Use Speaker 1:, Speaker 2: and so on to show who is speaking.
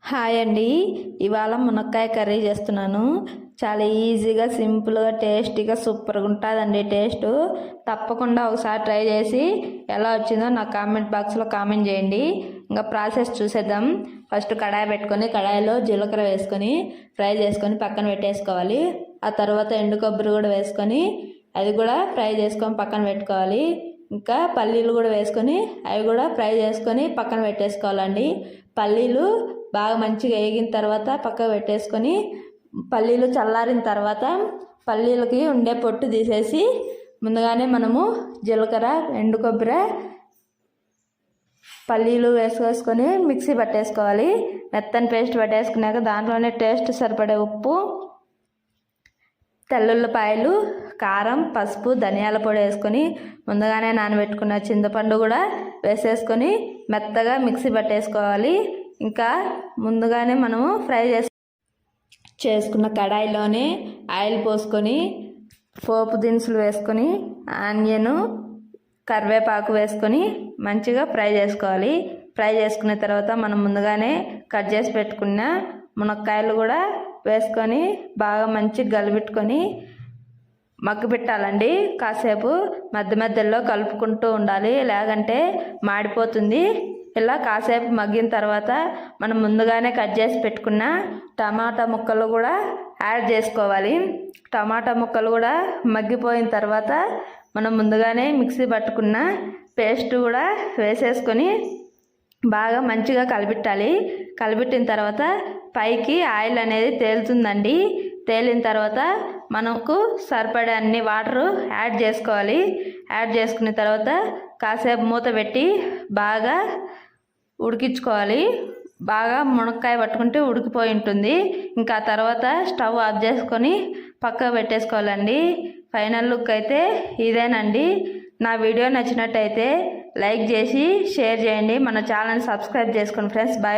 Speaker 1: Hi అండి. ఇవాళ మునక్కాయ కర్రీ చేస్తున్నాను. చాలా ఈజీగా, సింపుల్గా, టేస్టీగా సూపర్గా ఉంటుందండి. టేస్ట్ తప్పకుండా ఒకసారి ట్రై చేసి ఎలా వచ్చిందో నాకు కామెంట్ బాక్స్లో కామెంట్ చేయండి. ఇంకా ప్రాసెస్ చూసేద్దాం. ఫస్ట్ కడాయి పెట్టుకొని కడాయిలో జీలకర్ర వేసుకొని ఫ్రై చేసుకొని పక్కన పెట్టేసుకోవాలి. ఆ తర్వాత ఎండు కొబ్బరి కూడా వేసుకొని అది కూడా ఫ్రై చేసుకొని పక్కన పెట్టుకోవాలి. ఇంకా పల్లీలు కూడా వేసుకొని అవి కూడా ఫ్రై చేసుకొని పక్కన పెట్టేసుకోవాలండి. పల్లీలు బాగా మంచిగా వేగిన తర్వాత పక్కకు పెట్టేసుకొని పల్లీలు చల్లారిన తర్వాత పల్లీలకి ఉండే పొట్టు తీసేసి ముందుగానే మనము జీలకర్ర, ఎండు కొబ్బరి, పల్లీలు వేసుకొని మిక్సీ పట్టేసుకోవాలి. మెత్తని పేస్ట్ పట్టేసుకున్నాక దాంట్లోనే టేస్ట్ సరిపడే ఉప్పు, తెల్లుల్లిపాయలు, కారం, పసుపు, ధనియాల పొడి వేసుకొని ముందుగానే నానబెట్టుకున్న చింతపండు కూడా వేసేసుకొని మెత్తగా మిక్సీ పట్టేసుకోవాలి. ఇంకా ముందుగానే మనము ఫ్రై చేసుకున్న కడాయిలోనే ఆయిల్ పోసుకొని పోపు దినుసులు వేసుకొని ఆనియన్, కరివేపాకు వేసుకొని మంచిగా ఫ్రై చేసుకోవాలి. ఫ్రై చేసుకున్న తర్వాత మనం ముందుగానే కట్ చేసి పెట్టుకున్న మునక్కాయలు కూడా వేసుకొని బాగా మంచిగా గలిపెట్టుకొని మగ్గపెట్టాలండి. కాసేపు మధ్య మధ్యలో కలుపుకుంటూ ఉండాలి, లేదంటే మాడిపోతుంది. ఇలా కాసేపు మగ్గిన తర్వాత మనం ముందుగానే కట్ చేసి పెట్టుకున్న టమాటా ముక్కలు కూడా యాడ్ చేసుకోవాలి. టమాటా ముక్కలు కూడా మగ్గిపోయిన తర్వాత మనం ముందుగానే మిక్సీ పట్టుకున్న పేస్ట్ కూడా వేసేసుకొని బాగా మంచిగా కలిపెట్టాలి. కలిపెట్టిన తర్వాత పైకి ఆయిల్ అనేది తేలుతుందండి. తేలిన తర్వాత మనకు సరిపడే అన్ని వాటరు యాడ్ చేసుకోవాలి. యాడ్ చేసుకున్న తర్వాత కాసేపు మూత పెట్టి బాగా ఉడికించుకోవాలి. బాగా మునక్కాయ పట్టుకుంటే ఉడికిపోయి ఉంటుంది. ఇంకా తర్వాత స్టవ్ ఆఫ్ చేసుకొని పక్కకు పెట్టేసుకోవాలండి. ఫైనల్ లుక్ అయితే ఇదేనండి. నా వీడియో నచ్చినట్టయితే లైక్ చేసి షేర్ చేయండి. మన ఛానల్ సబ్స్క్రైబ్ చేసుకోండి ఫ్రెండ్స్. బాయ్.